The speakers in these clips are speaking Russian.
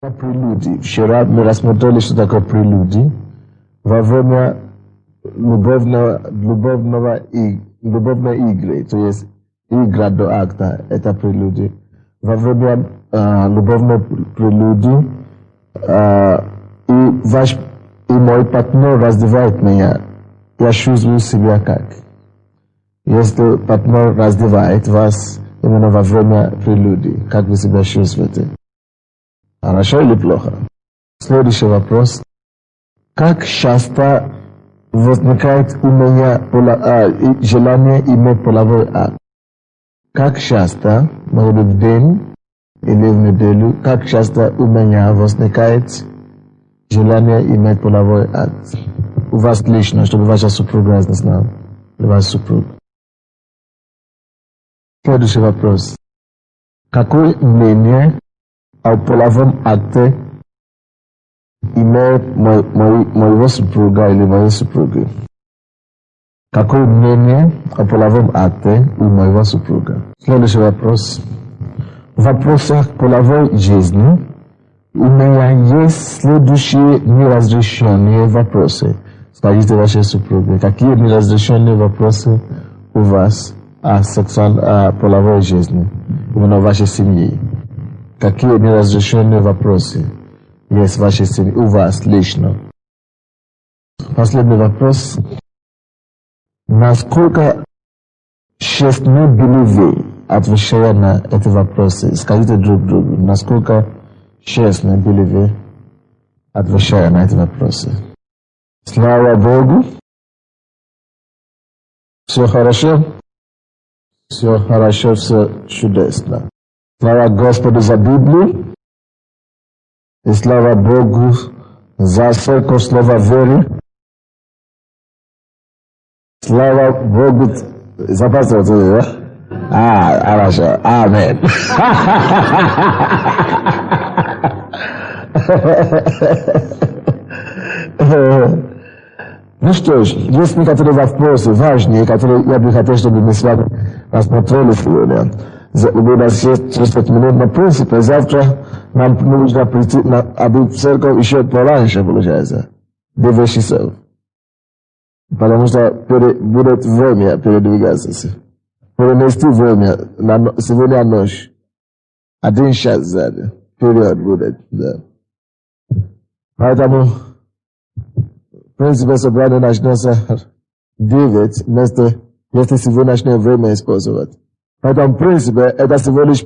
Прелюдий. Вчера мы рассмотрели, что такое прелюдий. Во время любовной игры, то есть игра до акта, это прелюдий. Во время любовной прелюдии и мой партнер раздевает меня, я чувствую себя как. Если партнер раздевает вас именно во время прелюдии, как вы себя чувствуете? Хорошо или плохо? Следующий вопрос. Как часто возникает у меня желание иметь половой акт? Как часто, может быть в день или в неделю, как часто у меня возникает желание иметь половой акт? У вас лично, чтобы ваша супруга не знала. Или ваш супруг. Следующий вопрос. Какое мнение о половом акте имеет моего супруга или моей супруги? Какое мнение о половом акте у моего супруга? Следующий вопрос. В вопросах половой жизни у меня есть следующие неразрешенные вопросы. Скажите вашей супруге, какие неразрешенные вопросы у вас о половой жизни, именно в вашей семье? Какие неразрешенные вопросы есть в вашей семье, у вас лично? Последний вопрос. Насколько честны были вы, отвечая на эти вопросы? Скажите друг другу, насколько честны были вы, отвечая на эти вопросы? Слава Богу. Все хорошо? Все хорошо, все чудесно. Слава Господу за Библию. И слава Богу за столько слова веры. Слава Богу за пастора, да? Хорошо. Аминь. Ну что ж, есть некоторые вопросы важные, которые я бы хотел, чтобы мы с вами рассмотрели сегодня. У нас есть 30 минут на принципе, завтра нам нужно прийти в церковь еще пораньше, получается, 9 часов. Потому что будет время передвигаться. Перенести время сегодня ночь. 1 час сзади. Период будет, да. Поэтому в принципе, собрание начнется 9, если сегодняшнее время использовать. Поэтому, в принципе, это всего лишь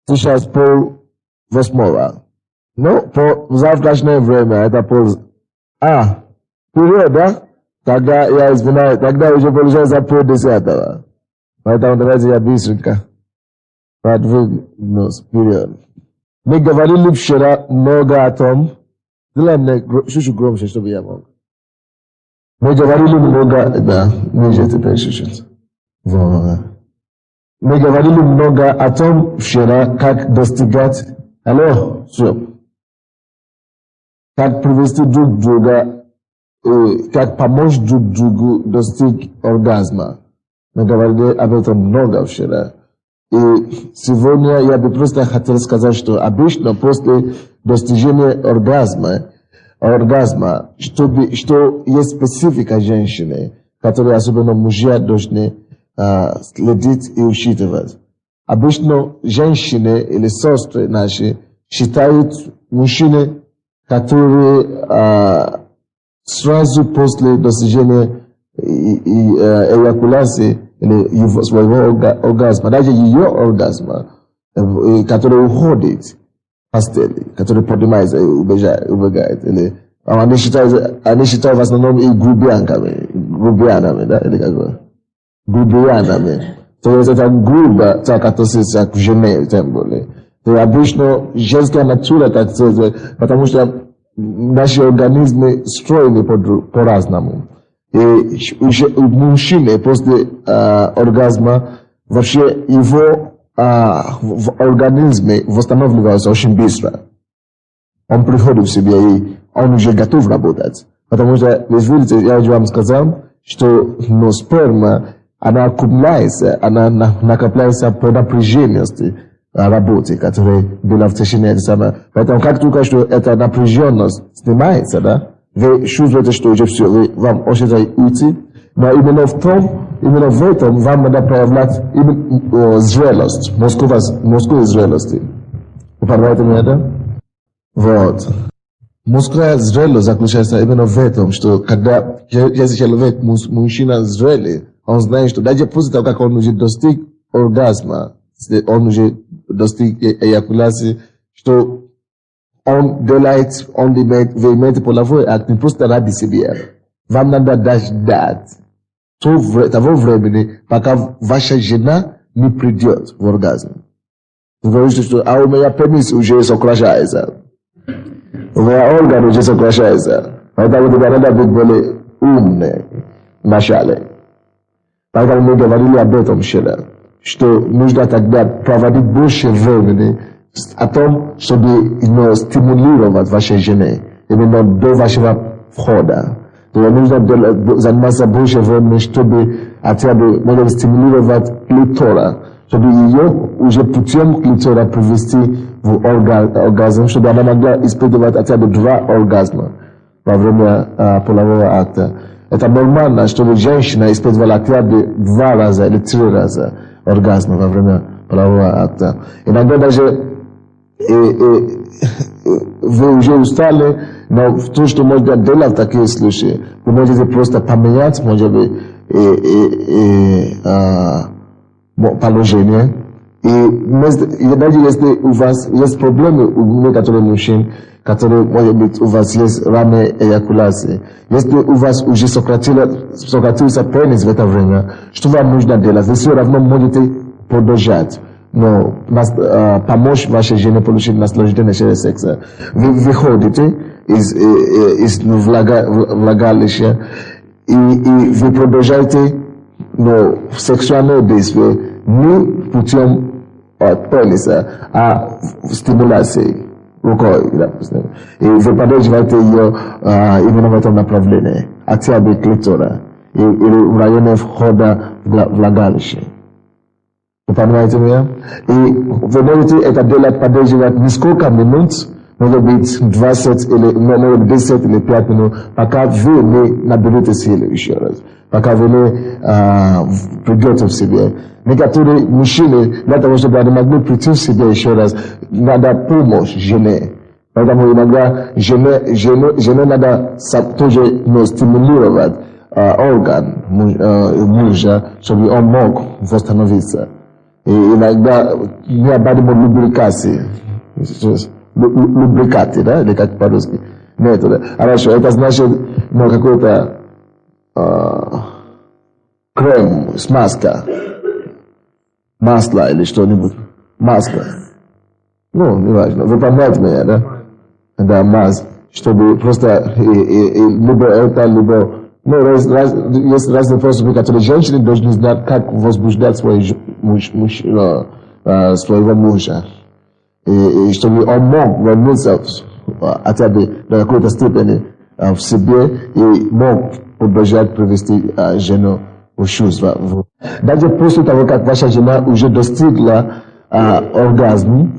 сейчас 7:30. Ну, по завтрашнее время это период, да? Тогда я извиняюсь, тогда уже получается 9:30. Поэтому давайте я быстренько продвинусь вперед. Мы говорили вчера много о том, сделай мне чуть-чуть громче, чтобы я мог. Мы говорили много, да, ниже теперь чуть-чуть. Мы говорили много о том вчера, как достигать, как привести друг друга, как помочь друг другу достичь оргазма. Мы говорили об этом много вчера. И сегодня я бы просто хотел сказать, что обычно после достижения оргазма, что есть специфика женщины, которую особенно мужья должны следить и учитывать. Обычно женщины или сестры наши считают мужчины, которые сразу после достижения эякуляции или своего оргазма, даже ее оргазма, который уходит в постели, который поднимается и убегает. Или, они считают в основном и грубиянами, да, или как бы, грубиянами. То есть это грубо, так относится к жене, тем более. То есть обычно женская натура, так сказать, потому что наши организмы строены по-разному. И у мужчины после оргазма вообще его в организме восстанавливается очень быстро. Он приходит в себя и он уже готов работать. Потому что, вы видите, я уже вам сказал, что сперма, она аккумуляется, она накопляется по напряженности работы, которые были в течение этого самого. Поэтому как только что это напряженность снимается, да, вы чувствуете, что уже все, вам хочется уйти, но именно в этом вам надо проявлять именно зрелость, мужскую зрелость. Вы понимаете меня, да? Вот. Мужская зрелость заключается именно в этом, что когда если человек, мужчина зрелый, он знает, что даже после того, как он уже достиг оргазма, он уже достиг эякуляции, что он делает, вы имеете половой акт не просто ради себя. Вам надо ждать того времени, пока ваша жена не придет в оргазм. Вы говорите, что у меня пенис уже сокращается. У меня орган уже сокращается. Поэтому тебе надо быть более умным вначале. Поэтому мы говорили об этом вчера, что нужно тогда проводить больше времени о том, чтобы стимулировать вашей жены, именно до вашего входа. То нужно заниматься больше времени, чтобы хотя бы стимулировать клитора, чтобы ее уже путем клитора привести в оргазм, чтобы она могла испытывать хотя бы 2 оргазма во время полового акта. Это нормально, чтобы женщина испытывала хотя бы 2 раза или 3 раза оргазма во время полового акта. Иногда даже вы уже устали, но то, что можно делать в такие случаи, вы можете просто поменять, может быть, положение. И даже если у вас есть проблемы у некоторых мужчин, которые, может быть, у вас есть ранняя эякуляция, если у вас уже сократился пенис в это время, что вам нужно делать? Вы все равно можете продолжать, но помочь вашей жене получить наслаждение через секс. Вы выходите из влагалища и вы продолжаете сексуальное действие не путем пениса, а стимуляцией рукой, допустим. И вы поддерживаете ее именно в этом направлении, хотя бы клитора, или в районе входа в влагалище. Вы понимаете меня? И вы можете это делать, поддерживать несколько минут, может быть 20 или может быть 10 или 5 минут, пока вы не наберете силы еще раз, пока вы не придете в себе. Некоторые мужчины, для того, чтобы они могли прийти в себя еще раз, надо помощь жене. Поэтому иногда жене надо тоже стимулировать орган мужа, чтобы он мог восстановиться. И иногда необходима лубрикация. Лубрикаты, да? Или как по-русски? Нет, да? Хорошо, это значит, какой-то крем, смазка. Масло или что-нибудь. Масло. Не важно. Вы понимаете меня, да? Да, мазь. Чтобы просто либо это, либо... есть разные способы, которые женщины должны знать, как возбуждать своего мужа. И чтобы он мог вернуться хотя бы до какой-то степени в себе и мог продолжать привести жену в чувство. Даже после того, как ваша жена уже достигла оргазма,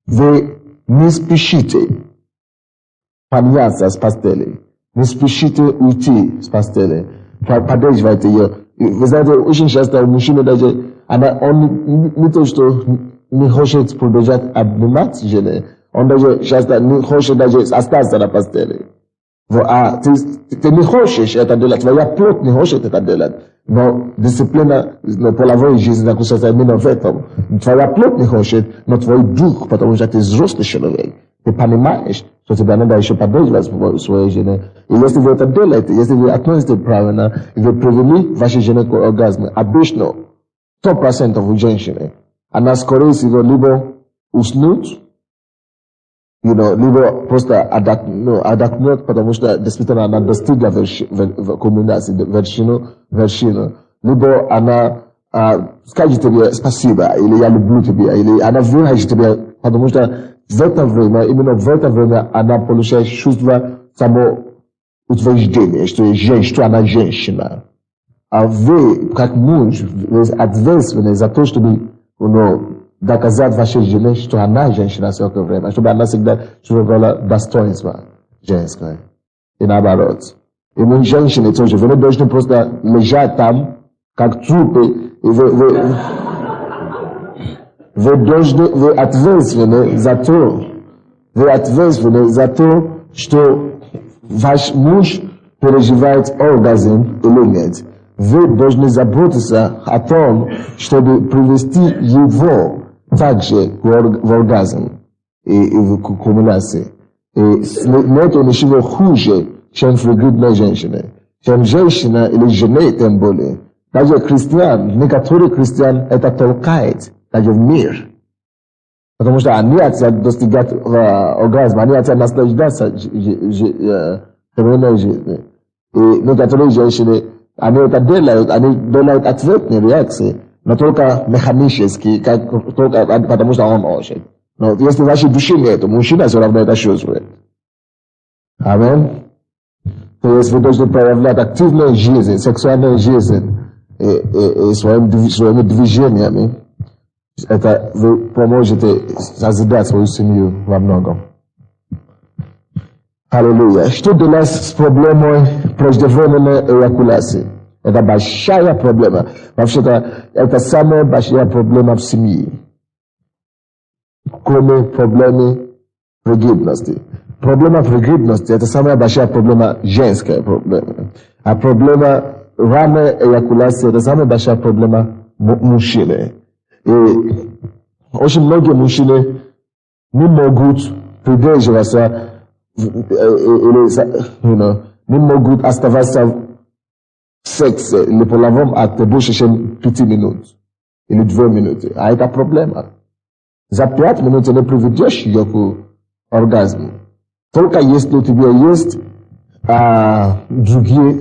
вы не спешите подняться с постели, не спешите уйти с постели, поддерживайте ее. Вы знаете, очень часто у мужчины даже, он не то, что не хочет продолжать обнимать жену, он даже часто не хочет даже остаться на постели. Ты не хочешь это делать, твоя плоть не хочет это делать, но дисциплина половой жизни заключается именно в этом. Твоя плоть не хочет, но твой дух, потому что ты взрослый человек, ты понимаешь, что тебе надо еще поддерживать свою жену. И если вы это делаете, если вы относитесь правильно, и вы привели вашей жене к оргазму, обычно 100% у женщины, она скорее всего либо уснут, либо просто отдохнет, потому что действительно она достигла кульминации, вершину, либо она скажет тебе спасибо, или я люблю тебя, или она выразит тебе, потому что в это время, именно в это время она получает чувство самоутверждения, что она женщина. А вы, как муж, вы ответственны за то, чтобы доказать вашей жене, что она женщина все время, чтобы она всегда чувствовала достоинство женское. И наоборот. И мы, женщины, тоже, вы не должны просто лежать там, как трупы, и вы ответственны за то, что ваш муж переживает оргазм или нет. Вы должны заботиться о том, чтобы привести его также в оргазм и в кумуляции. И нет ничего хуже, чем фригидная женщина. Чем женщина или жены, тем более. Даже христиан, некоторые христиан это толкает даже в мир. Потому что они хотят достигать оргазма, они хотят наслаждаться современной жизнью. И некоторые женщины, они это делают, они делают ответные реакции, но только механически, потому что он хочет. Но если в вашей душе нет, мужчина все равно это чувствует. Аминь. То есть вы должны проявлять активную жизнь, сексуальную жизнь своими движениями. Это вы поможете созидать свою семью во многом. Аллилуйя. Что делать с проблемой преждевременной эякуляции? Это большая проблема. Вообще-то, это самая большая проблема в семье. Кроме проблемы фригидности. Проблема фригидности – это самая большая проблема, женская проблема. А проблема ранней эякуляции – это самая большая проблема мужчины. И очень многие мужчины не могут придерживаться не могут оставаться в сексе или половом акте больше, чем 5 минут или 2 минуты. А это проблема. За 5 минут ты не приведешь ее к оргазму. Только если у тебя есть другие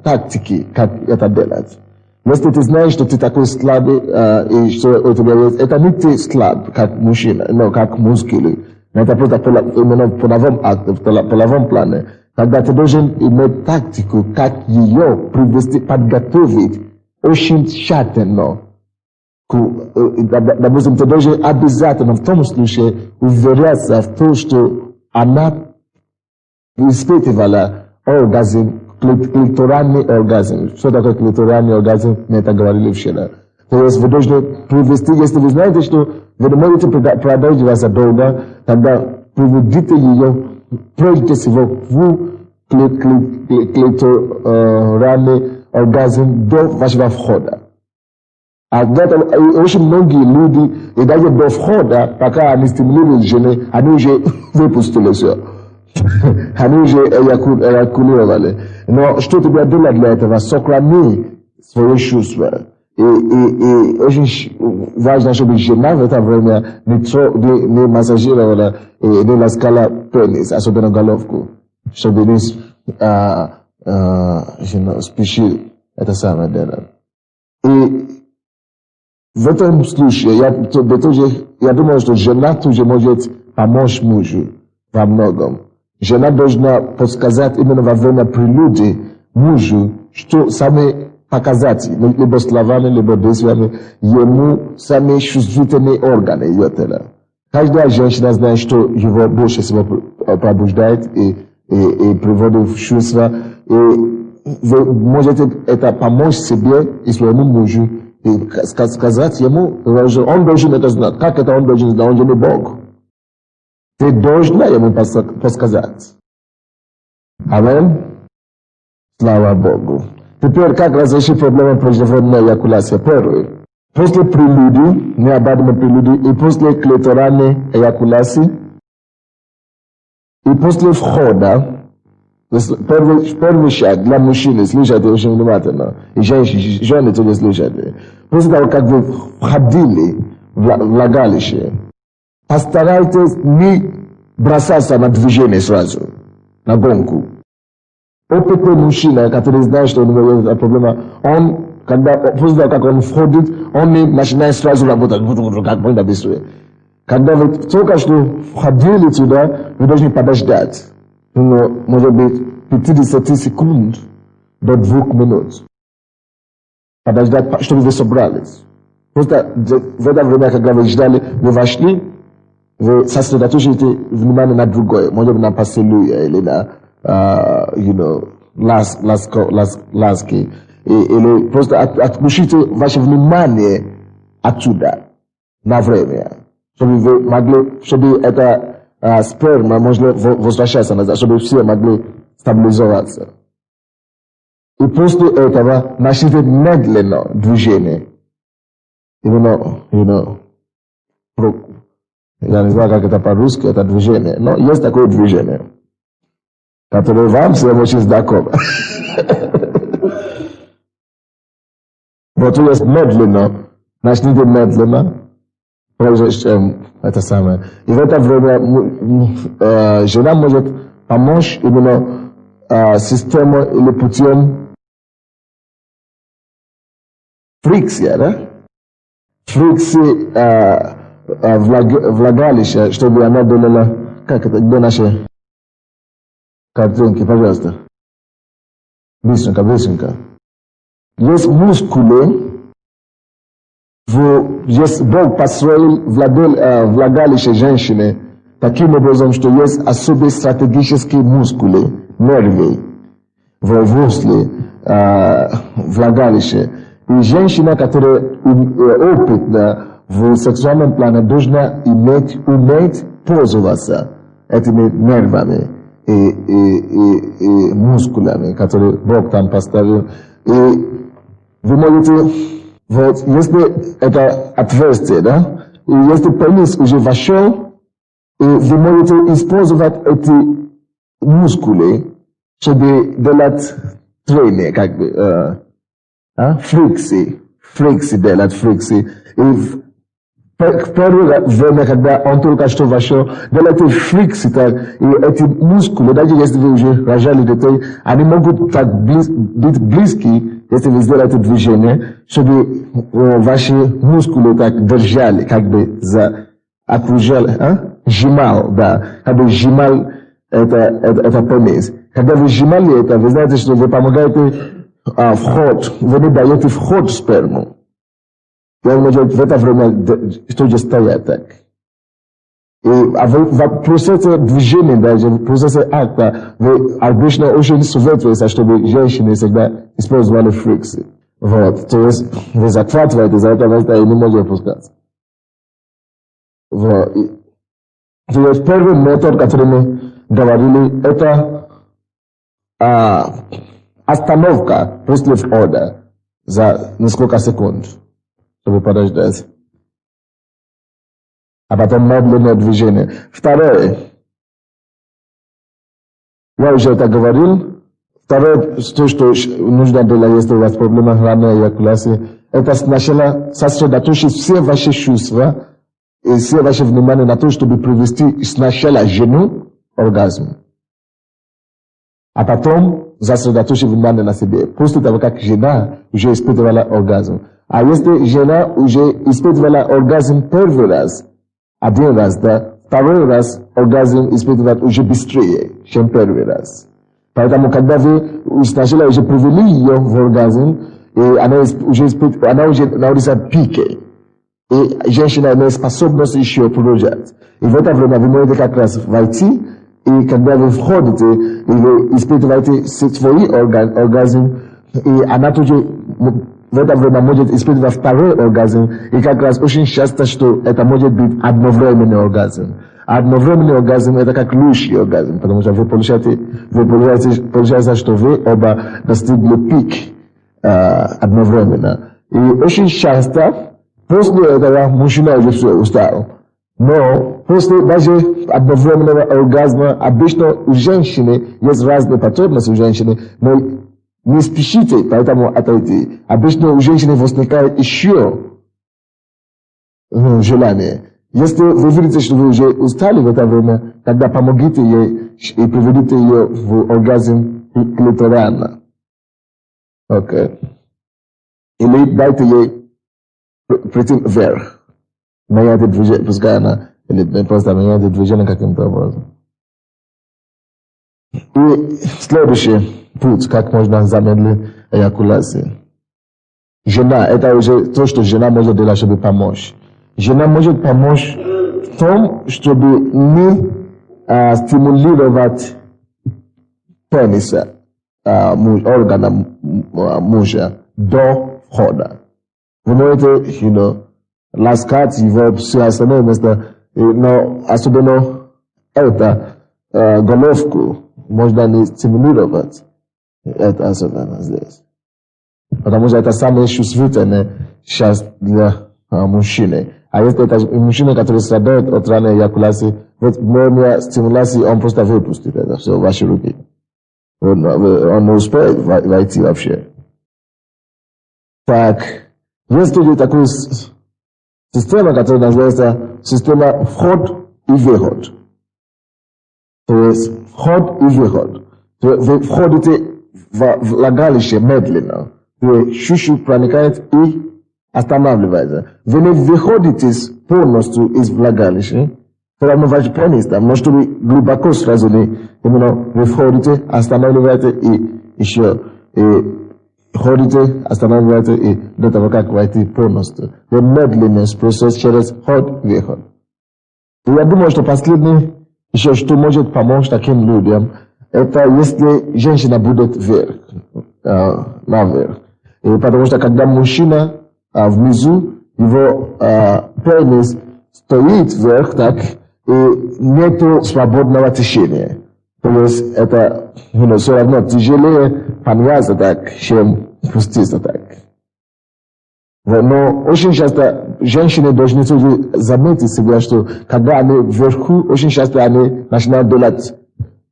тактики, как это делать. Если ты знаешь, что ты такой слабый, и что у тебя есть, это не ты слаб, как мужчина, но как мускулы. Это просто именно в половом акте, в половом плане. Тогда ты должен иметь тактику, как ее привести, подготовить очень тщательно. Допустим, ты должен обязательно в том случае уверяться в том, что она испытывала оргазм, клиторальный оргазм. Что такое клиторальный оргазм? Мы это говорили вчера. То есть вы должны привести, если вы знаете, что вы не можете продолжаться долго, тогда приведите ее прежде всего в клиторальный оргазм до вашего входа. А очень многие люди, и даже до входа, пока они стимулируют жены, они уже выпустили все. Они уже эякулировали. Но что тебе делать для этого? Сохрани свои чувства. И очень важно, чтобы жена в это время не массажировала и не ласкала пенис, особенно головку, чтобы не спешил это самое дело. И в этом случае я думаю, что жена тоже может помочь мужу во многом. Жена должна подсказать именно во время прелюдии мужу, что сами показать, либо словами, либо действиями, ему сами чувствительные органы ее тела. Каждая женщина знает, что его больше всего пробуждает и приводит в чувство. И вы можете это помочь себе и своему мужу, и сказать ему, он должен это знать. Как это он должен знать? Он же не Бог. Ты должна ему подсказать. Аминь. Слава Богу. Теперь, как разрешить проблему преждевременной эякуляции? Первый. После прелюдии, необходимой прелюдии, и после клиторальной эякуляции, и после входа, первый шаг для мужчины, слушайте очень внимательно, и женщины тоже слушайте. После того, как вы входили в влагалище, постарайтесь не бросаться на движение сразу, на гонку. Опытный мужчина, который знает, что у него есть проблема, он, после того, как он входит, он не начинает сразу работать, как можно быстрее. Когда вы только что входили туда, вы должны подождать. Может быть, 50 секунд до 2 минут. Подождать, чтобы вы собрались. Просто в это время, когда вы ждали, вы вошли, вы сосредоточите внимание на другое. Может быть, на поцелуе или на, ласки. Или просто отключите ваше внимание отсюда на время. Чтобы вы могли, чтобы эта сперма могла возвращаться назад, чтобы все могли стабилизоваться. И после этого начните медленно движение. Именно, я не знаю, как это по-русски, это движение, но есть такое движение, которое вам всем очень знакомо. Вот есть медленно, начните медленно, прежде чем это самое. И в это время жена может помочь именно системой или путем фрикции, да? Фрикции влагалища, чтобы она была, как это, где наши картинки, пожалуйста. Быстренько. Есть мускулы, Бог построил влагалище женщины таким образом, что есть особые стратегические мускулы, нервы, возле влагалища. И женщина, которая опытна в сексуальном плане, должна уметь пользоваться этими нервами и мускулами, которые Бог там поставил. И вы можете, вот, если это отверстие, да, и если пенис уже вошел, и вы можете использовать эти мускулы, чтобы делать трение, как бы, фрикции делать, фрикции. И в первое время, когда он только что вошел, делайте фрикции так, и эти мускулы, даже если вы уже рожали детей, они могут так быть близки, если вы сделаете движение, чтобы ваши мускулы так держали, как бы окружали, сжимал, да, как бы сжимал это пенис. Когда вы сжимали это, вы знаете, что вы помогаете вход, вы не даете вход в сперму. И он может в это время тоже стоять так. И в процессе движения, даже в процессе акта, вы обычно очень советуете, чтобы женщины всегда использовали фрикции. Вот. То есть вы захватываете за это место и не можете опускаться. Вот. То есть первый метод, который мы говорили, это остановка после входа за несколько секунд, чтобы подождать. А потом медленное движение. Второе. Я уже это говорил. Второе, то, что нужно было, если у вас проблема ранней эякуляции, это сначала сосредоточить все ваши чувства и все ваше внимание на то, чтобы привести сначала жену к оргазму. А потом сосредоточить внимание на себе. После того, как жена уже испытывала оргазм. А если жена уже испытывала оргазм первый раз, один раз, да, второй раз оргазм испытывает уже быстрее, чем первый раз. Поэтому, когда вы сначала уже привели ее в оргазм, и она уже находится в пике, и женщина имеет способность еще продолжать. И в это время вы можете как раз войти, и когда вы входите, и вы испытываете свой оргазм, и она тоже в это время может испытывать второй оргазм, и как раз очень часто, что это может быть одновременный оргазм. А одновременный оргазм это как лучший оргазм, потому что получается, что вы оба достигли пик одновременно. И очень часто после этого мужчина уже все устал. Но после даже одновременного оргазма обычно у женщины есть разные потребности у женщины, но не спешите, поэтому отойти. Обычно у женщины возникает еще желание. Если вы видите, что вы уже устали в это время, тогда помогите ей и приведите ее в оргазм клиториально. Окей. Или дайте ей прийти вверх. Меняйте движение, пускай она, или просто меняйте движение каким-то образом. И следующий путь, как можно замедлить эякуляцию. Жена, это уже то, что жена может делать, чтобы помочь. Жена может помочь в том, чтобы не стимулировать пениса, органа мужа до входа. Вы можете, ласкать его, все остальное место, но особенно это головку можно не стимулировать. Это особенно здесь. Потому что это самое чувствительное сейчас для мужчины. А если это мужчина, который страдает от ранней эякуляции, вот во время стимуляции он просто выпустит это все в ваши руки. Он не успеет войти вообще. Так, есть тут такая система, которая называется система вход и выход. То есть вход и выход. Вы входите в влагалище медленно. Вы чуть-чуть проникает и останавливается. Вы не выходите полностью из влагалища, все равно ваш пенис там, но чтобы глубоко сразу не, именно вы входите, останавливаете и еще, и ходите, останавливаете и до того, как войти полностью. Вы медленный процесс через вход-выход. И я думаю, что последний, еще что может помочь таким людям, это если женщина будет вверх, наверх. И потому что когда мужчина внизу, его пенис стоит вверх, так, и нету свободного течения. То есть это все равно тяжелее подняться так, чем спуститься так. Но очень часто женщины должны тоже заметить себя, что когда они вверху, очень часто они начинают делать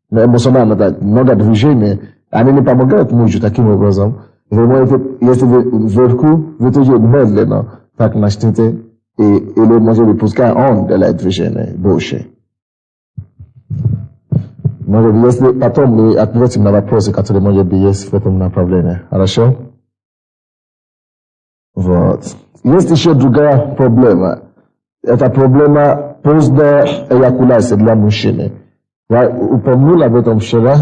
эмоционально так, много движений, они не помогают мужу таким образом. Вы можете, если вы вверху, вы тоже медленно так начнете, или может быть, пускай он делает движение больше. Может быть, если потом мы ответим на вопросы, которые, может быть, есть в этом направлении. Хорошо? Вот. Есть еще другая проблема. Это проблема поздняя эякуляция для мужчины. Я упомянул об этом вчера,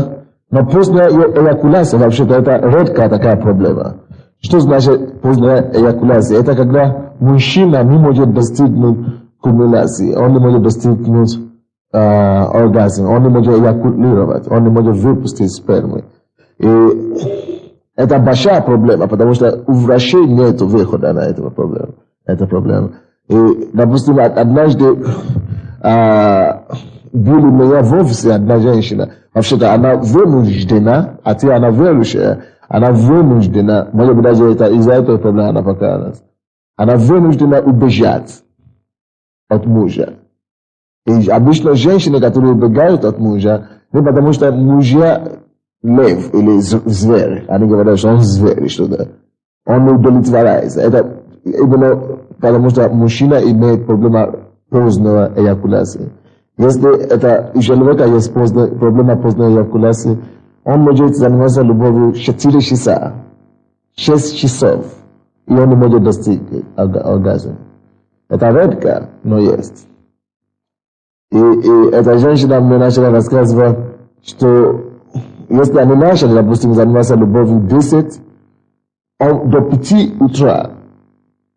но поздняя эякуляция, вообще-то, это редкая такая проблема. Что значит поздняя эякуляция? Это когда мужчина не может достигнуть кумуляции, он не может достигнуть оргазма, он не может эякулировать, он не может выпустить спермы. И это большая проблема, потому что у врачей нет выхода на эту проблему. Это проблема. И, допустим, однажды были у меня в офисе одна женщина, вообще-то она вынуждена, она верующая, она вынуждена, может быть, даже это из-за этой проблемы она покаялась. Она вынуждена убежать от мужа. И обычно женщины, которые убегают от мужа, не потому что мужья лев или зверь. Они говорят, что он зверь, что-то. Он не удовлетворяется. Это именно потому что мужчина имеет проблему позднего эякуляции. Если это у человека есть проблема поздней эякуляции, он может заниматься любовью 4 часа, 6 часов, и он не может достигнуть оргазма. Это редко, но есть. И эта женщина мне начала рассказывать, что если они начали, допустим, заниматься любовью 10, до 5 утра,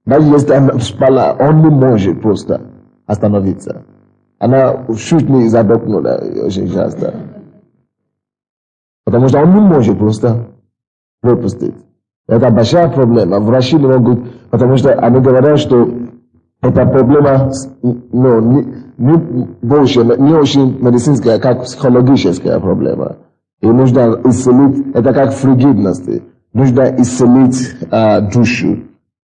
даже если она спала, он не может просто остановиться. Она чуть не задохнула очень часто. Потому что он не может просто выпустить. Это большая проблема. Врачи не могут, потому что они говорят, что эта проблема не больше, не очень медицинская, как психологическая проблема. И нужно исцелить, это как фригидность. Нужно исцелить душу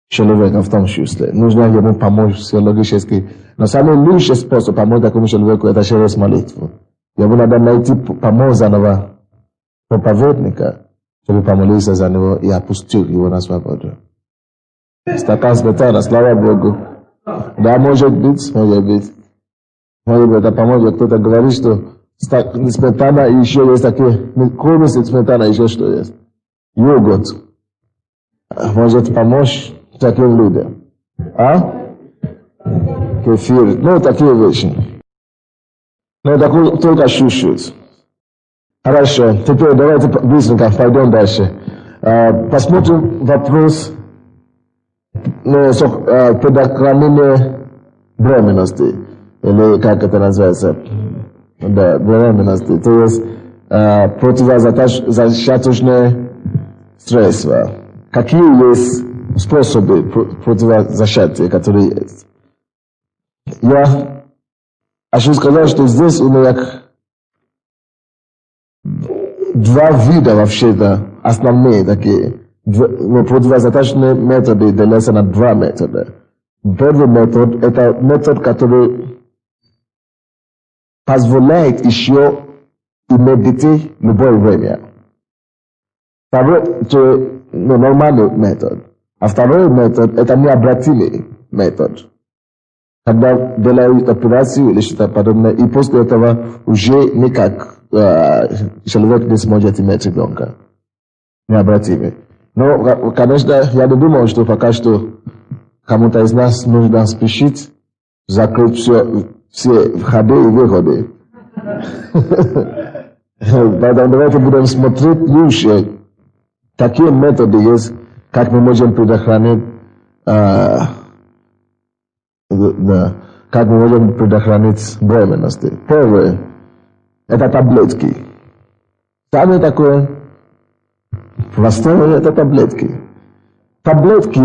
человека в том числе. Нужно ему помочь психологически. Но самый лучший способ помочь такому человеку это через молитву. Ему надо найти помазанного проповедника, чтобы помолиться за него и отпустить его на свободу. Стакан сметана, слава Богу. Да, может быть. Может быть, это поможет. Кто-то говорит, что сметана и еще есть такие, кроме сметана еще что есть. Йогурт. Может помочь таким людям. Кефир. Ну, такие вещи. Но такой только чуть-чуть. Хорошо. Теперь давайте быстренько пойдем дальше. Посмотрим вопрос Ну, предохранение беременности. Или как это называется? Да, беременности. То есть противозачаточное средство. Какие есть способы противозачатия, которые есть? Я хочу сказать, что здесь у меня два вида вообще-то, основные такие. Противозачаточные методы делятся на два метода. Первый метод – это метод, который позволяет еще иметь детей в любое время. Второй – это нормальный метод. А второй метод – это необратимый метод. Когда делают операцию или что-то подобное, и после этого уже никак человек не сможет иметь ребенка. Необратимый. Но, конечно, я не думал, что пока что кому-то из нас нужно спешить закрыть все входы и выходы. Поэтому давайте будем смотреть лучше, какие методы есть, как мы можем предохранить, как мы можем предохранить беременности. Первое – это таблетки. Самое такое простое – это таблетки. Таблетки,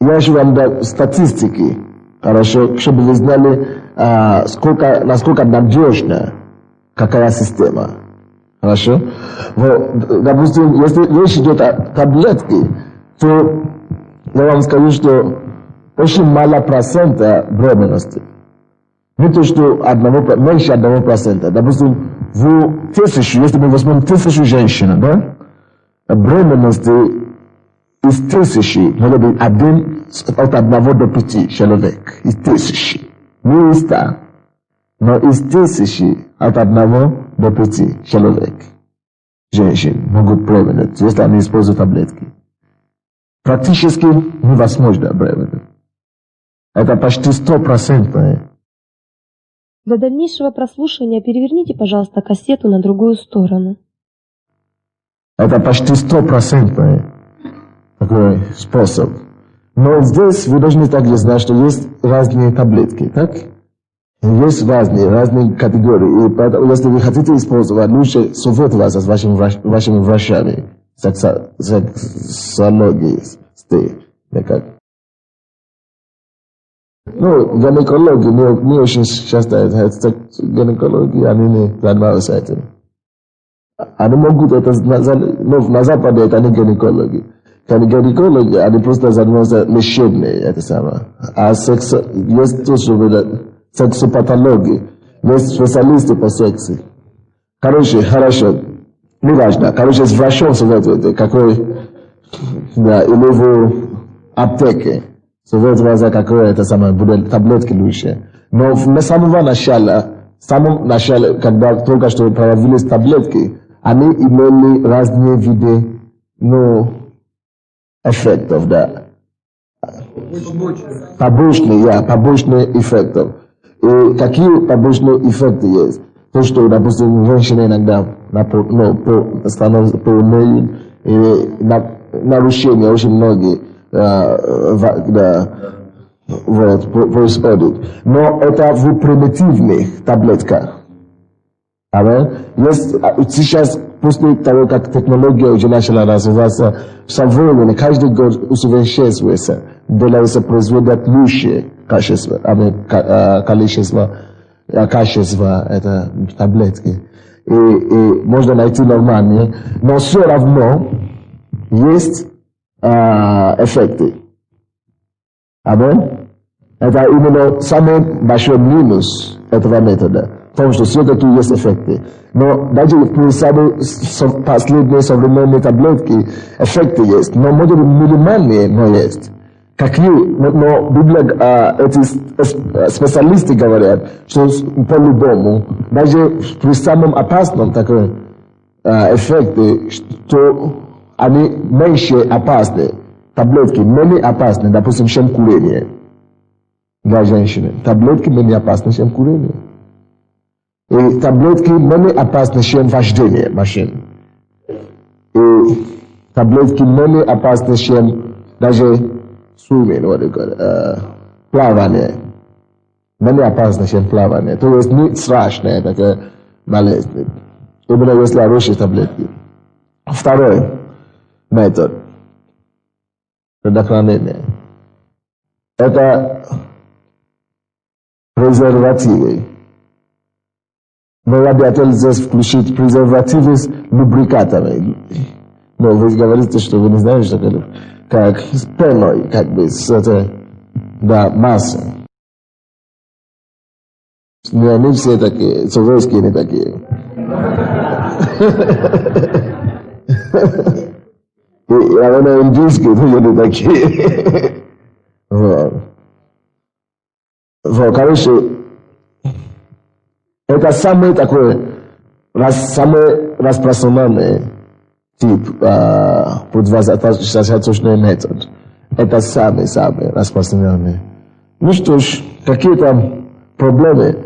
я еще вам дам статистики, хорошо, чтобы вы знали, насколько надежна какая система. Хорошо? Вот, допустим, если речь идет о таблетке, то я вам скажу, что очень мало процента беременности. Не то, что меньше 1%. Допустим, если мы возьмем 1000 женщин, да, беременности из 1000 может быть от 1 до 5 человек. Из 1000. Не из 100. Но из 1000 от 1 до 5 человек. Женщин могут беременеть, если они используют таблетки. Практически невозможно беременеть. Это почти 100%. Для дальнейшего прослушивания переверните, пожалуйста, кассету на другую сторону. Это почти 100% такой способ. Но здесь вы должны также знать, что есть разные таблетки, так? Есть разные категории. И поэтому, если вы хотите использовать, лучше советоваться с вашими врачами, сексологисты. Ну, гинекологи не очень часто, гинекологи, они не занимаются этим. Они могут это, но на Западе это не гинекологи. Гинекологи, они просто занимаются лечением, это самое. А есть тоже сексопатологи, есть специалисты по сексу. Короче, хорошо, не важно. Короче, с врачом советуете, какой, да, или в аптеке. Советуется, какое это самое, будет таблетки лучше. Но с самого начала, когда только что появились таблетки, они имели разные виды, эффектов, да. Побочные эффекты. И какие побочные эффекты есть? То, что, допустим, женщины иногда становятся полнее, и нарушения очень многие происходят. Но это в примитивных таблетках. Сейчас, после того, как технология уже начала развиваться, со временем, каждый год усовершенствуется, делается, производят лучшее качество, качество это таблетки. И можно найти нормальные, но все равно есть эффекты. Это именно самый большой минус этого метода. В том, что все-таки есть эффекты. Но даже при последние современные таблетки эффекты есть. Но может быть минимальные, но есть. Какие? Но эти специалисты говорят, что по-любому, даже при самом опасном таком эффекте, что они меньше опасны. Таблетки менее опасны, допустим, чем курение для женщины. Таблетки менее опасны, чем курение. И таблетки менее опасны, чем вождение машин. И таблетки менее опасны, чем, даже swimming, what do you call it, плавание. Менее опасно, чем плавание. То есть не страшное такое болезнь. Именно если хорошие таблетки. Второй метод предохранения. Это презервативы. Но я бы хотел здесь включить презервативы с лубрикатами. Но вы говорите, что вы не знаете, что это как с пеной, как бы с этой, да, массой. Не они все такие, советские не такие. И они индийские тоже не такие. Вот. Вот, короче, это самый такой, самый распространенный тип противозачаточный метод. Это самый распространенный. Ну что ж, какие-то проблемы.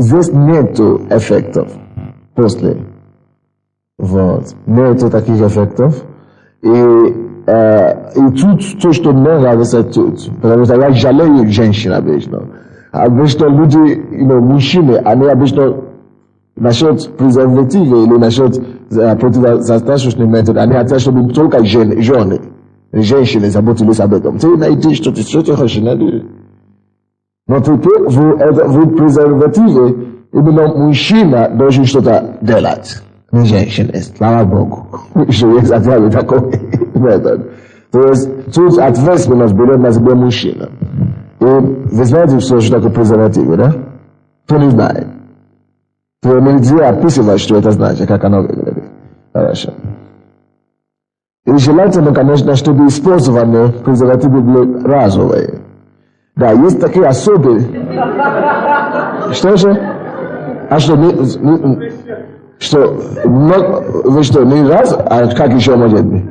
Здесь нету эффектов после. Вот. Нету таких эффектов. И тут то, что мне нравится тут. Потому что я жалею женщин обычно. Обычно люди, мужчины, они обычно насчет презерватива или насчет противозачаточных методов, они хотят, чтобы только женщины заботились об этом. Ты найди, что ты хочешь, найди. Но теперь в презервативе именно мужчина должен что-то делать. Не женщина, слава Богу. Что есть ответ такой метод. То есть тут ответственность берет на себя мужчина. И вы знаете, что такое презервативы, да? Кто не знает? То нельзя описывать, что это значит, как оно выглядит. Хорошо. И желательно, конечно, чтобы использование презервативы были разовые. Да, есть такие особые. Что же? А что, что, вы что, не раз? А как еще может быть?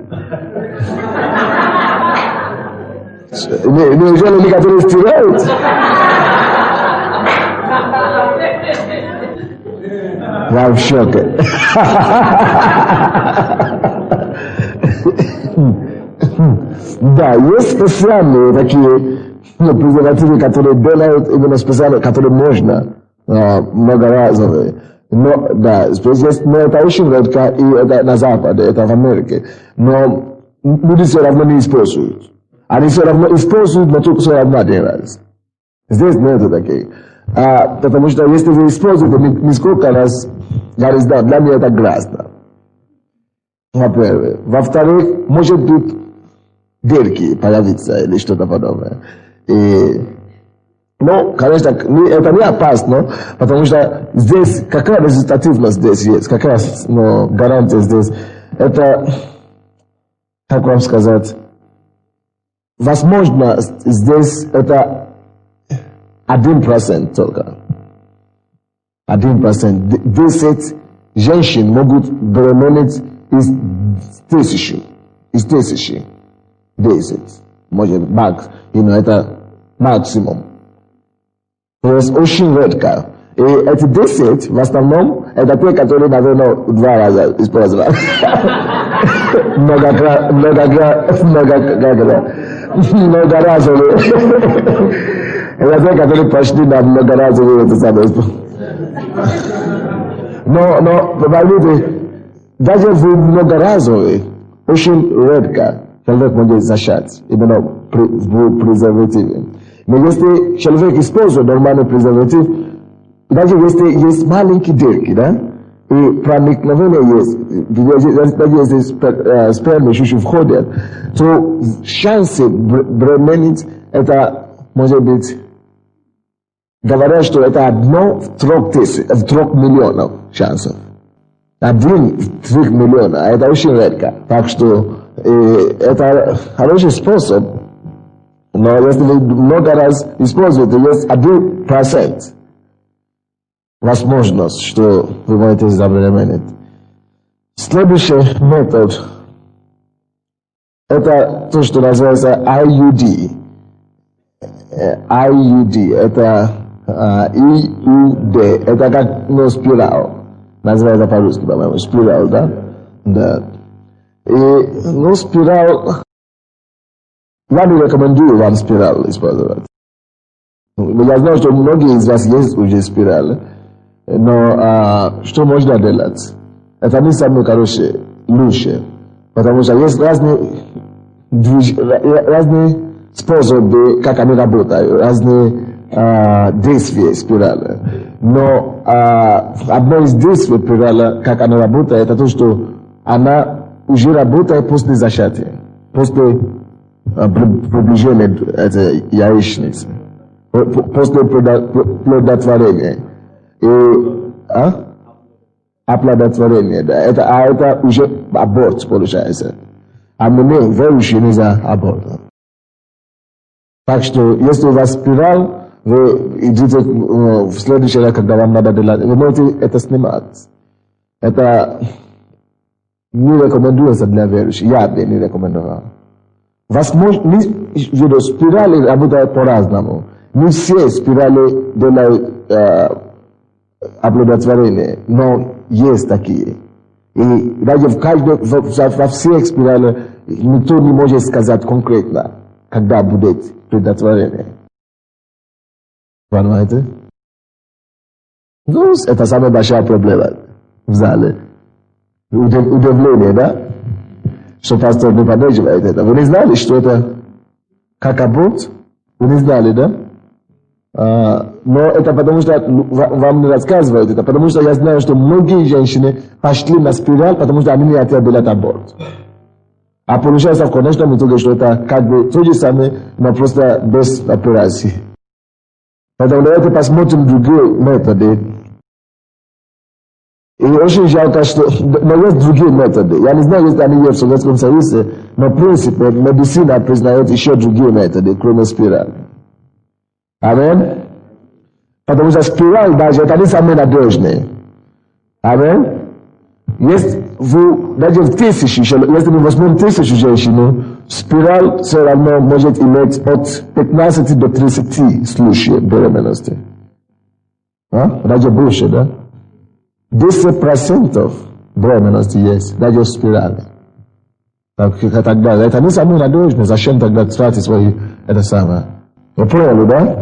Неужели некоторые стирают? Я в шоке. Да, есть специальные такие презервативы, которые делают именно специально, которые можно многоразовые. Но, да, но это очень редко, и это на Западе, это в Америке. Но люди все равно не используют. Они все равно используют, но только все равно один раз. Здесь нету таких. Потому что если вы используете несколько раз, да, для меня это грязно. Во-первых. Во-вторых, может быть, дырки появиться или что-то подобное. Ну, конечно, это не опасно, потому что здесь, какая результативность здесь есть, какая гарантия здесь. Это, как вам сказать, возможно, здесь это 1% только. 1%. 10 женщин могут беременеть из 1000. Из 1000. 10. Может, это максимум. То есть очень редко. И эти 10, в основном, это те, которые, наверное, 2 раза использовали. Многоразовые. Это те, которые пошли на многоразовые это самое. Но, поймите, даже в многоразовые, очень редко человек может зачать, именно в презервативе. Но если человек использует нормальный презерватив, даже если есть маленькие дырки, да, и проникновение есть, даже если спермы чуть-чуть входят, то шансы беременеть, это может быть, говорят, что это 1 в 3 миллионов шансов. 1 в 3 миллиона, а это очень редко. Так что это хороший способ. Но если вы много раз используете, есть 1% возможность, что вы можете забеременеть. Следующий метод – это то, что называется IUD. IUD – это IUD. Это как спираль. Называется по-русски, по-моему, спираль, да? Да. И спираль Я не рекомендую вам спираль использовать. Я знаю, что многие из вас есть уже спираль, но что можно делать? Это не самое хорошее, лучше. Потому что есть разные способы, как они работают, разные действия спирали. Но одно из действий спирали, как она работает, это то, что она уже работает после зачатия, после приближения этой яичницы, после плодотворения. Оплодотворение, да. Это уже аборт, получается. А мне верующие нельзя аборт. Так что, если у вас спираль, вы идите в следующий раз, когда вам надо делать, вы можете это снимать. Это не рекомендуется для верующих. Я бы не рекомендовал. Возможно, спирали работают по-разному. Не все спирали делают оплодотворение, но есть такие. И даже во всех спиралях никто не может сказать конкретно, когда будет оплодотворение. Понимаете? Ну, это самая большая проблема в зале. Удивление, да? Что пастор не поддерживает это. Вы не знали, что это как аборт? Вы не знали, да? Но это потому что вам не рассказывают это, потому что я знаю, что многие женщины пошли на спираль, потому что они не хотели делать аборт. А получается в конечном итоге, что это как бы то же самое, но просто без операции. Поэтому давайте посмотрим другие методы. И очень жалко, что... Но есть другие методы. Я не знаю, если они есть в Советском Союзе, но в принципе медицина признает еще другие методы, кроме спирали. Амин? Потому что спираль даже это не самые надежные. Амин? Есть даже в тысячи, если мы возьмем 1000 женщин, спираль все равно может иметь от 15 до 30 случаев беременности. Даже больше, да? 10% беременности есть, даже в спирали. Тогда это не самое надежное. Зачем тогда тратить свои это самое? Вы поняли, да?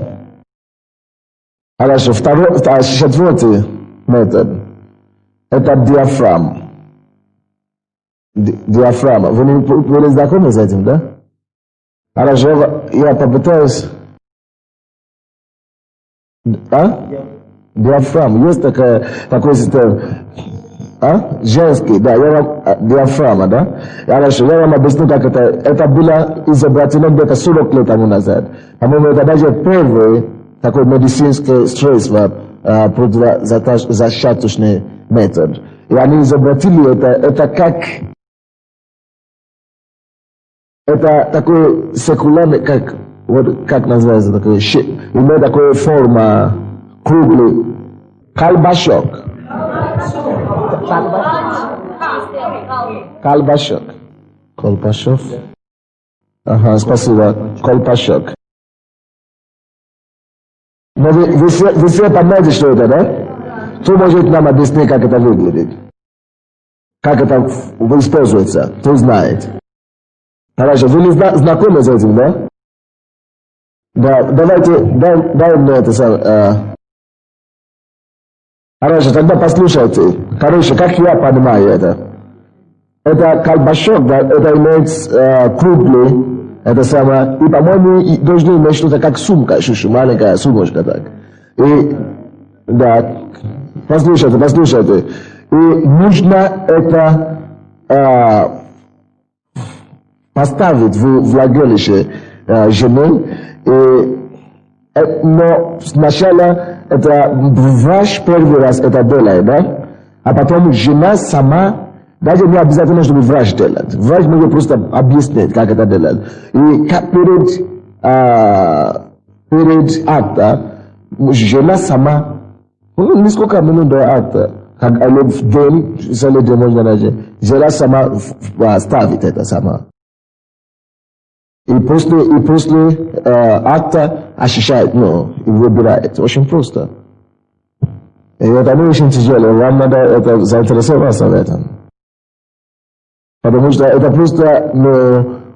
Хорошо, четвертый метод. Это диафрагма. Диафрагма. Вы не знакомы с этим, да? Хорошо, я попытаюсь... Диафрагма. Есть такой систем. Женский, да, диафрагма, да? Хорошо, я вам объясню, как это. Это было изобретено где-то 40 лет тому назад. По-моему, это даже первый такой медицинский средство, противозачаточный метод. И они изобретили это как... Это такой секулярный, как называется, такой имеет такую форму круглый. Колбашок. Колбашок. Колпашов. Ага, спасибо. Колпашок. Но вы все понимаете, что это, да? Кто может нам объяснить, как это выглядит? Как это используется? Кто знает? Хорошо, вы не знакомы с этим, да? Да, давайте, дай мне это самое. Хорошо, тогда послушайте. Короче, как я понимаю это. Это колбашок, да, это имеет круглый, это самое, и, по-моему, должны иметь что-то как сумка, маленькая сумочка так. И, да, послушайте. И нужно это поставить в влагалище жены, но сначала это врач первый раз это делает, да? А потом жена сама, даже не обязательно, чтобы врач делает. Врач может просто объяснить, как это делать. И как перед актом жена сама, несколько минут до акта, как в день, целый день можно даже, жена сама ставит это сама. И после акта ощущает, и выбирает. Очень просто. И это не очень тяжело. Вам надо заинтересоваться в этом. Потому что это просто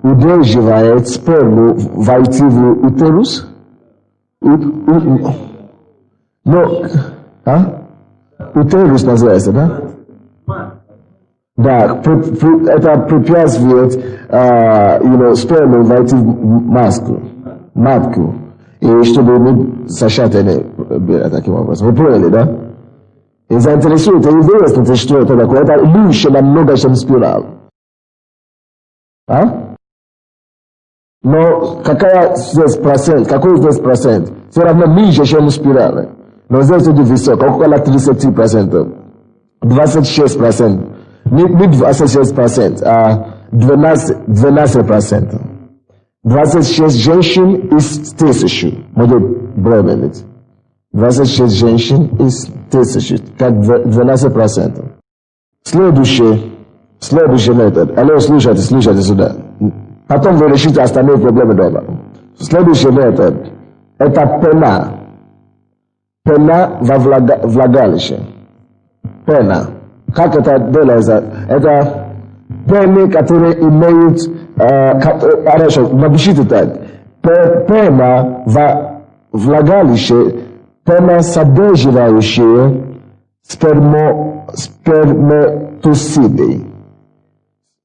удерживает сперму войти в утерус. Утерус называется, да? Да, это препятствует сперму войти в матку. И чтобы мы сочетали таким образом. Вы поняли, да? И заинтересует, и выясните, что это такое. Это лучше намного, чем спираль. Но какой здесь процент? Все равно ниже, чем у спирали. Но здесь это высоко, около 30%. 26%. Не 26%, а 12%. 26 женщин из 1000 может беременеть. 26 женщин из 1000, как 12%. Следующий метод. Алло, слушайте сюда. Потом вы решите остальные проблемы дома. Следующий метод. Это пена. Пена во влагалище. Пена. Как это делается? Это пены, которые имеют... Хорошо, напишите так. Пена во влагалище, пена, содержащая сперматозиды.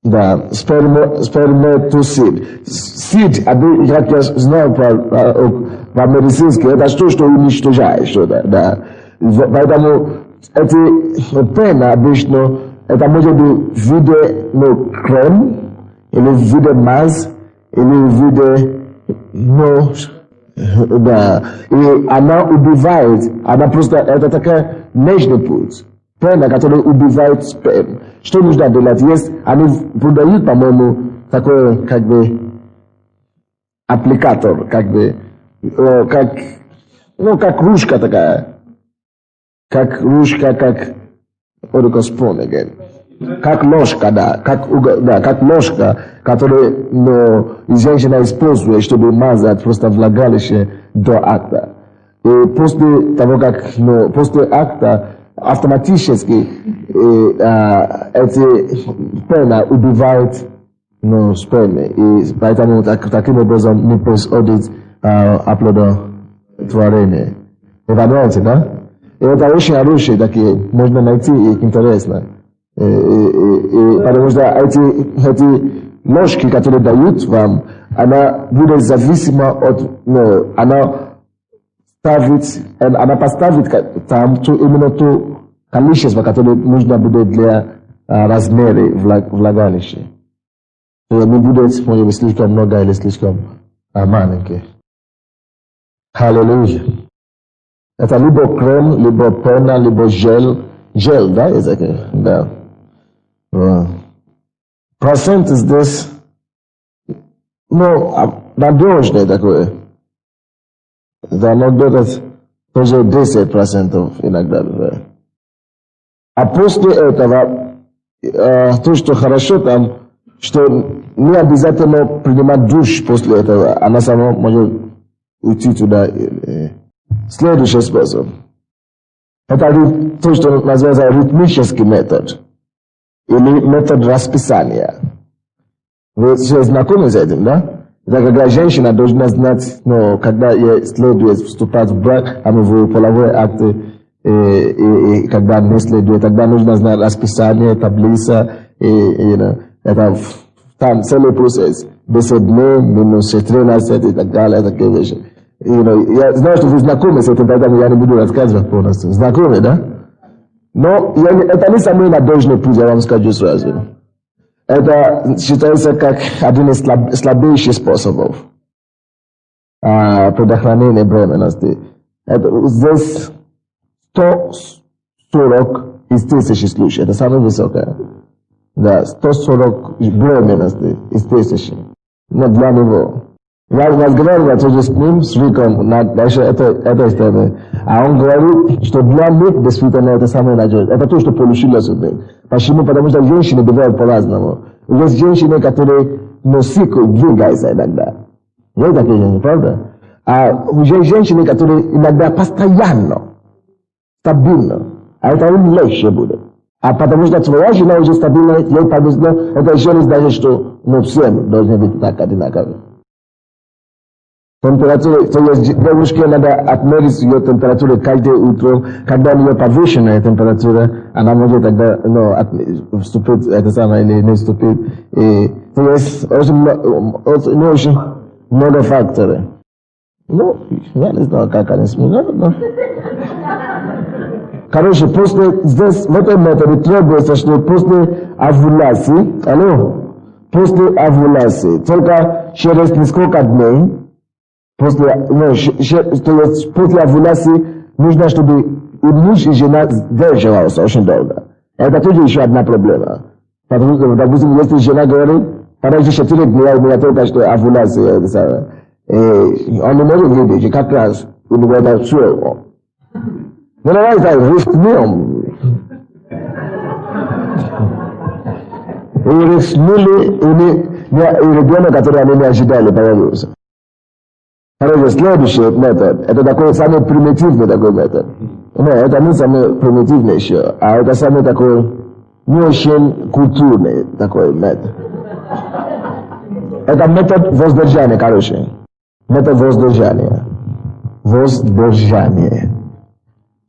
Да, сперматозид. Сид, как я знаю по-медицински, это что уничтожает что-то, да. Поэтому эти пена обычно, это может быть в виде крем, или в виде мазь, или в виде, да. И она убивает, она просто, это такая нежный путь. Пена, которая убивает сперм. Что нужно делать? Есть, они продают, по-моему, такой, как бы, аппликатор, как бы, как ручка такая. Как ручка, как ложка, да. Как ложка, которую женщина использует, чтобы мазать просто влагалище до акта. И после того, как, после акта, автоматически эти пена убивают спермы. И поэтому таким образом не происходит оплодотворение. Вы понимаете, да? И это очень хорошие такие, можно найти их интересно. Потому что эти ложки, которые дают вам, она будет зависима от, она поставит там именно то количество, которое нужно будет для размера влагалища. Не будет, может быть, слишком много или слишком маленький. Аллилуйя. Это либо крем, либо пена, либо гель. Гель, да, язык? Да. Процент здесь, надежный такой. Да, но где-то тоже 10% иногда бывает. А после этого, то, что хорошо там, что не обязательно принимать душ после этого, она сама может уйти туда. Следующий способ. Это то, что называется ритмический метод. Или метод расписания. Вы все знакомы с этим, да? Это когда женщина должна знать, когда ей следует вступать в брак, а в половые акты, и когда не следует, тогда нужно знать расписание, таблица, это там целый процесс. 10 дней, минус 13 и так далее, такие вещи. Я знаю, что вы знакомы с этим, поэтому я не буду рассказывать полностью. Знакомы, да? Но это не самый надежный путь, я вам скажу сразу. Это считается как один из слабейших способов предохранения беременности. Здесь 140 из 1000 случаев. Это самое высокое. Да, 140 беременности из 1000. Но для него. Я разговаривал тоже с ним, с Риком, дальше этой истории. А он говорит, что для них действительно это самое надежное. Это то, что получилось у них. Почему? Потому что женщины бывают по-разному. Есть женщины, которые цикл двигаются иногда. Есть такие женщины, правда? А есть женщины, которые иногда постоянно, стабильно. А это им легче будет. А потому что твоя жена уже стабильна, ей повезло, это еще раз даже, что но всем должны быть так одинаковые. Температура, то есть девушке надо отмерить ее температуру каждое утро, когда у нее повышенная температура, она может тогда вступить, это самое, или не вступить. И, то есть очень много факторов. Ну, я не знаю, как они смеют, но... Короче, здесь в этом методе требуется, что после овуляции, только через несколько дней, после овуляции нужно, чтобы и муж, и жена держалась очень долго. Это тоже еще одна проблема. Потому что, допустим, если жена говорит, подожди 4 дня, у меня только что овуляция, он не может видеть, как раз у него это все. Ну давай так, рискнем. И рискнули, и ребенок, который они не ожидали, появился. Короче, следующий метод, это такой самый примитивный такой метод. Но это не самый примитивный еще, а это самый такой не очень культурный такой метод. Это метод воздержания, короче. Метод воздержания. Воздержание.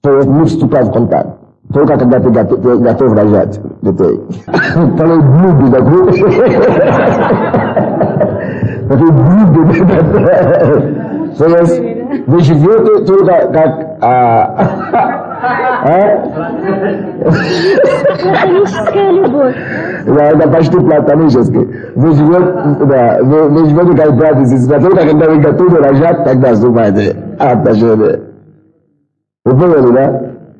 То есть не вступать в контакт. Только когда ты готов рожать детей. Такой блюдо такой. Такой блюдо. То есть вы живете только как... Платоническая любовь. Да, это почти платонически. Вы живете как брат и сестра. Только когда вы готовы рожать, тогда вступаете отношения. Вы поняли, да?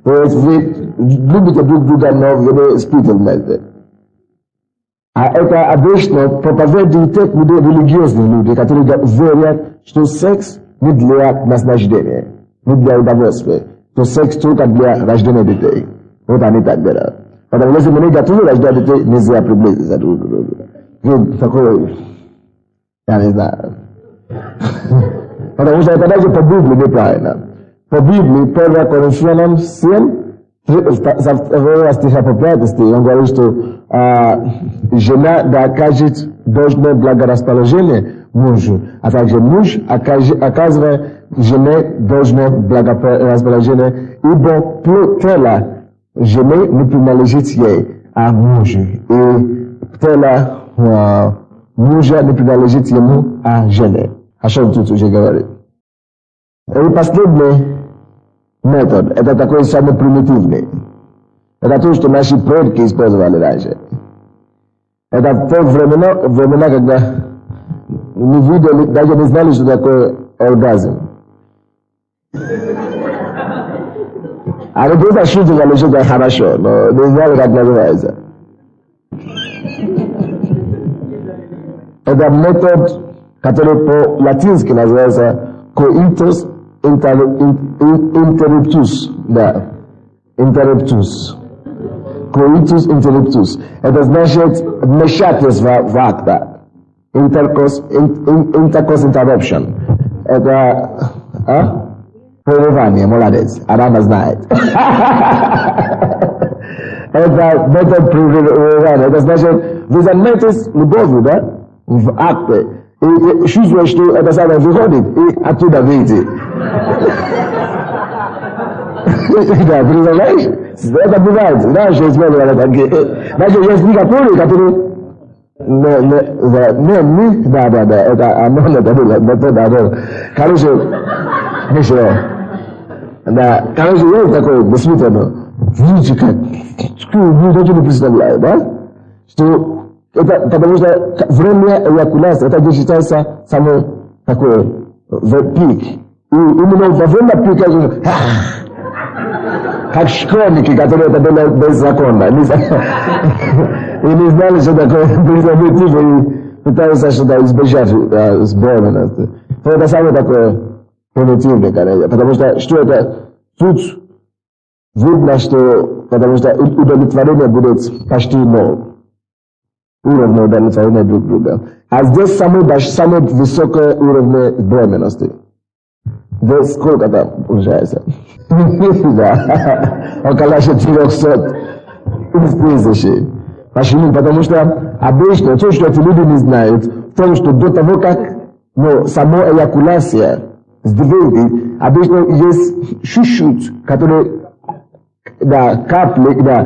То есть вы любите друг друга, но вы не спите вместе. А это обычно проповедуют те люди, религиозные люди, которые верят, что секс не для наслаждения, не для удовольствия, что секс только для рождения детей. Вот они так говорят. Потому что если мы не готовы рождать детей, нельзя приблизиться друг к другу. Вот такой, я не знаю. Потому что это даже по Библии неправильно. По Библии, 1 Коринфянам 7, со 2 стиха по 5 стих, он говорит, что жена окажет должное благорасположение мужу, а также муж оказывает жене должное благорасположение, ибо плоть тела жены не принадлежит ей, а мужу, и тело мужа не принадлежит ему, а жене. О чем тут уже говорит? И последний метод, это такой самый примитивный. Это то, что наши предки использовали раньше. Это в те времена, когда не видели, даже не знали, что такое оргазм. Они просто чувствовали, что это хорошо, но не знали, как называется. Это метод, который по-латински называется coitus interruptus, да, interruptus. Coitus interruptus. Это значит вмешательство в акта. Intercourse interruption. Это прерывание, молодец. Арама знает. Это метод прерывания. Это значит, вы занимаетесь любовью, да, в акте. И чувствуешь, что это самое выходит, и оттуда выйти. Да, представляешь? Это бывает. Знаешь, я смотрел такие. Даже есть некоторые, которые... Да, это Амон, это было, короче, еще, да, короче, есть такой, действительно, видите, как, вы даже не представляете, да? Что это, потому что время эякуляции, это считается самое такое, пик. И именно во время пика, как школьники, которые это было беззаконно. И не знали, что такое презерватив, и пытаются что-то избежать с беременности. То это самое такое примитивное, конечно. Потому что это? Тут видно, что, потому что удовлетворение будет почти ноль. Уровень удовлетворения друг друга. А здесь самый высокий уровень беременности. Здесь сколько там получается? Да, около 400 тысяч. Почему? Потому что обычно то, что эти люди не знают, в том, что до того, как сама эякуляция сдвинет, обычно есть чуть-чуть, который, да, капли, да.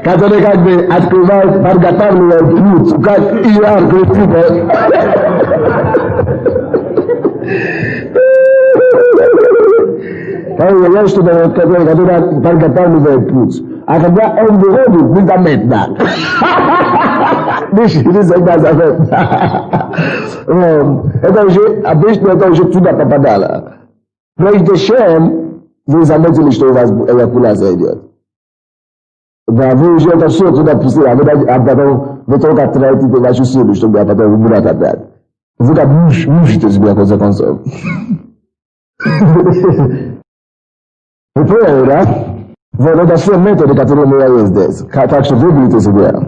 Который как бы открывает, подготавливает путь, как Иоанн Креститель. Я что-то, который подготавливает путь. А когда он выходит, незаметно. Незаметно. Это уже, обычно это уже туда попадало. Прежде чем вы заметили, что у вас эякуляция идет. Да, вы уже это все туда пустили, а потом вы только тратите вашу силу, чтобы потом убрать опять. Вы как мучите себя, в конце концов. Вы поняли, да? Вот это все методы, которые у меня есть здесь. Так что выберите себя.